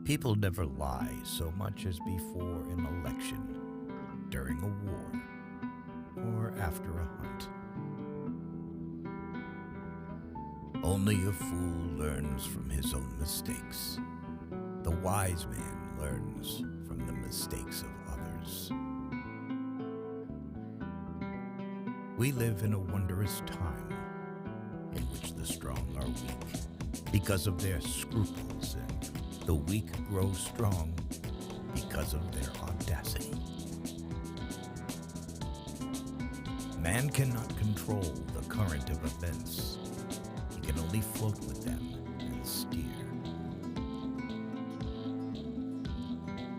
People never lie so much as before an election, during a war, or after a hunt. Only a fool learns from his own mistakes. The wise man learns from the mistakes of others. We live in a wondrous time in which the strong are weak because of their scruples, and the weak grow strong because of their audacity. Man cannot control the current of events. He can only float with them and steer.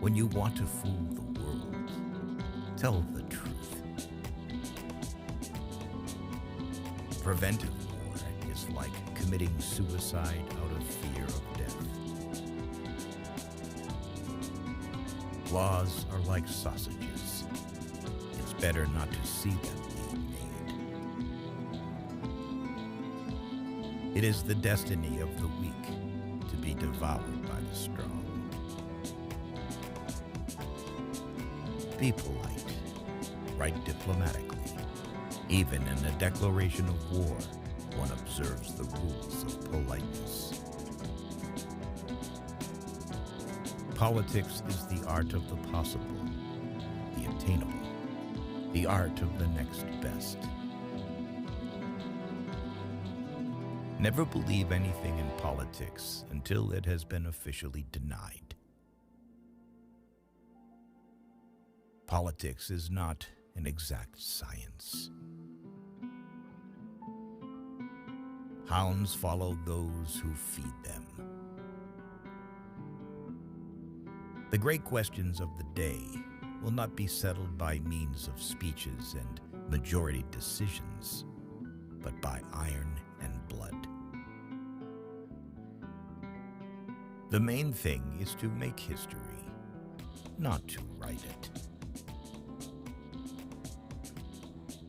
When you want to fool the world, tell the truth. Preventive war is like committing suicide out of fear of death. Laws are like sausages. It's better not to see them being made. It is the destiny of the weak to be devoured by the strong. Be polite. Write diplomatically. Even in a declaration of war, one observes the rules of politeness. Politics is the art of the possible, the attainable, the art of the next best. Never believe anything in politics until it has been officially denied. Politics is not an exact science. Hounds follow those who feed them. The great questions of the day will not be settled by means of speeches and majority decisions, but by iron and blood. The main thing is to make history, not to write it.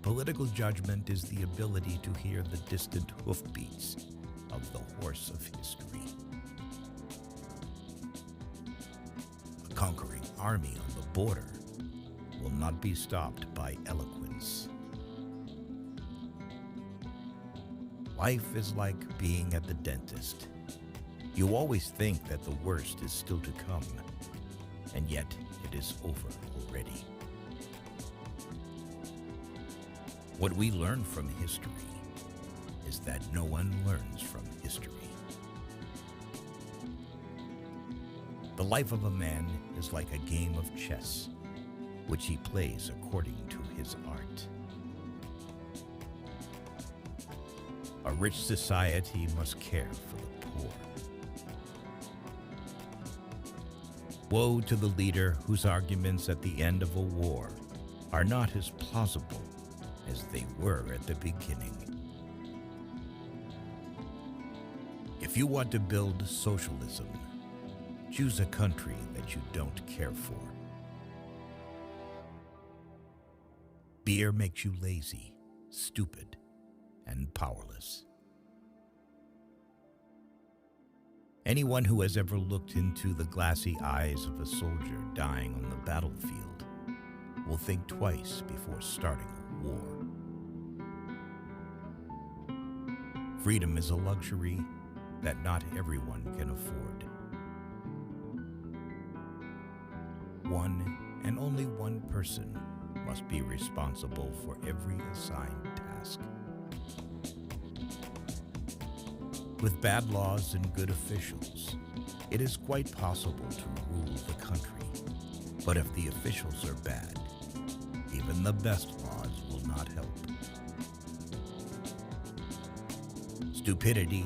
Political judgment is the ability to hear the distant hoofbeats of the horse of history. A conquering army on the border will not be stopped by eloquence. Life is like being at the dentist. You always think that the worst is still to come, and yet it is over already. What we learn from history is that no one learns from history. The life of a man is like a game of chess, which he plays according to his art. A rich society must care for the poor. Woe to the leader whose arguments at the end of a war are not as plausible as they were at the beginning. If you want to build socialism, choose a country that you don't care for. Beer makes you lazy, stupid, and powerless. Anyone who has ever looked into the glassy eyes of a soldier dying on the battlefield will think twice before starting a war. Freedom is a luxury that not everyone can afford. One and only one person must be responsible for every assigned task. With bad laws and good officials, it is quite possible to rule the country. But if the officials are bad, even the best laws will not help. Stupidity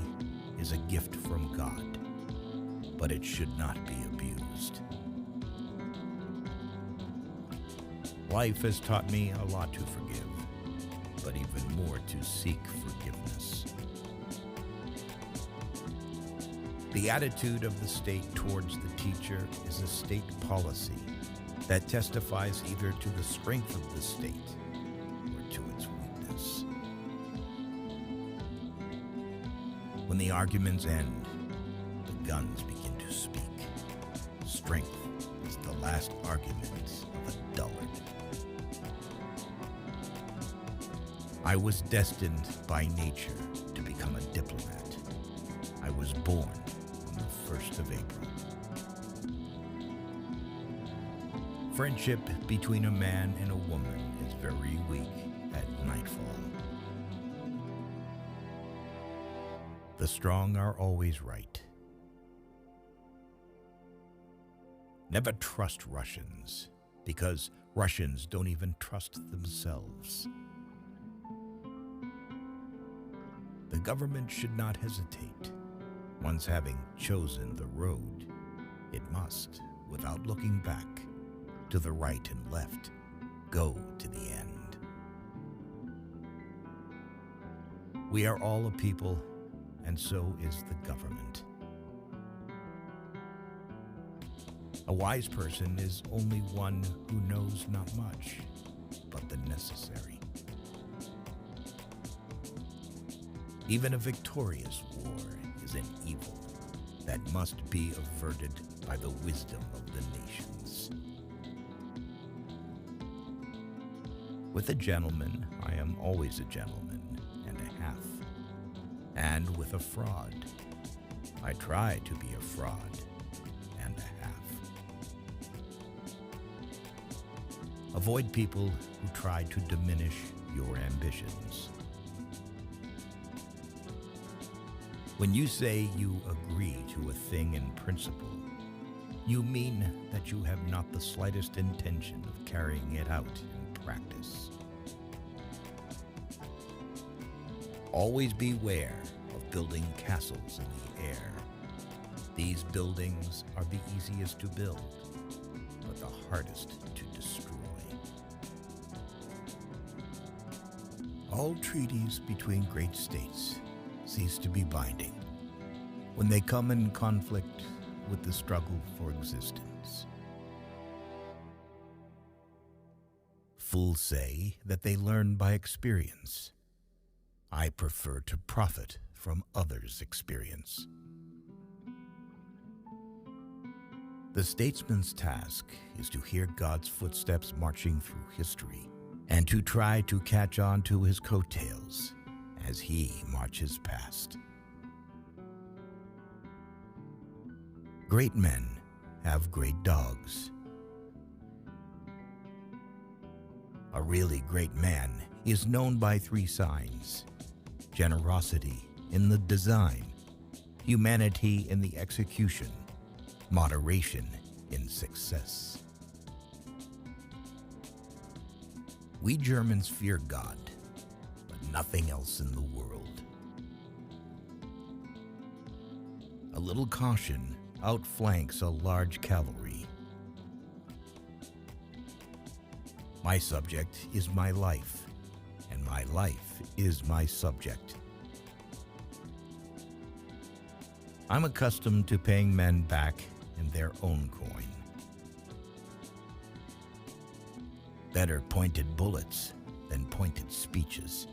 is a gift from God, but it should not be abused. Life has taught me a lot to forgive, but even more to seek forgiveness. The attitude of the state towards the teacher is a state policy that testifies either to the strength of the state or to its weakness. When the arguments end, the guns begin to speak. strength is the last argument of a dullard. I was destined by nature to become a diplomat. I was born on the 1st of April. Friendship between a man and a woman is very weak at nightfall. The strong are always right. Never trust Russians, because Russians don't even trust themselves. The government should not hesitate. Once having chosen the road, it must, without looking back, to the right and left, go to the end. We are all a people, and so is the government. A wise person is only one who knows not much, but the necessary. Even a victorious war is an evil that must be averted by the wisdom of the nations. With a gentleman, I am always a gentleman and a half. And with a fraud, I try to be a fraud and a half. Avoid people who try to diminish your ambitions. When you say you agree to a thing in principle, you mean that you have not the slightest intention of carrying it out in practice. Always beware of building castles in the air. These buildings are the easiest to build, but the hardest to destroy. All treaties between great states cease to be binding when they come in conflict with the struggle for existence. Fools say that they learn by experience. I prefer to profit from others' experience. The statesman's task is to hear God's footsteps marching through history and to try to catch on to his coattails as he marches past. Great men have great dogs. A really great man is known by 3 signs: generosity in the design, humanity in the execution, moderation in success. We Germans fear God, but nothing else in the world. A little caution outflanks a large cavalry. My subject is my life, and my life is my subject. I'm accustomed to paying men back in their own coin. Better pointed bullets than pointed speeches.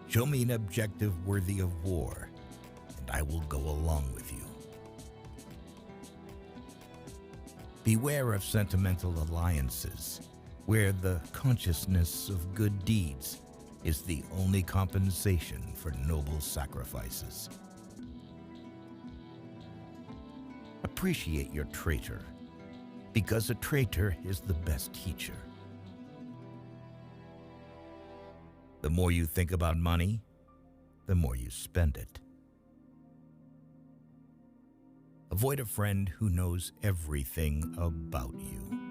Show me an objective worthy of war, and I will go along with you. Beware of sentimental alliances, where the consciousness of good deeds is the only compensation for noble sacrifices. Appreciate your traitor, because a traitor is the best teacher. The more you think about money, the more you spend it. Avoid a friend who knows everything about you.